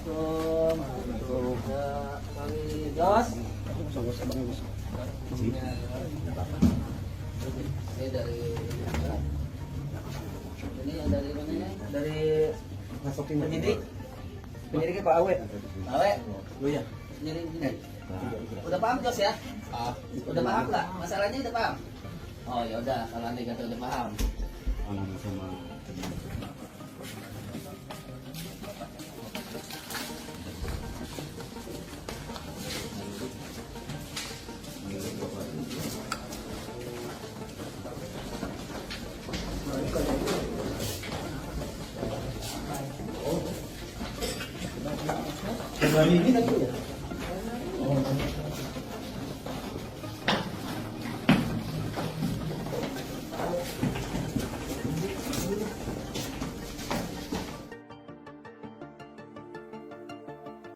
Kami Jos. Ini dari dari mana ya? Dari penyidik. Penyidiknya Pak Awe. Awe. Oh iya. Penyidik. Udah paham Jos ya? Udah paham nggak? Masalahnya udah paham? Oh ya udah, kalau anda kata udah paham. Sama Ini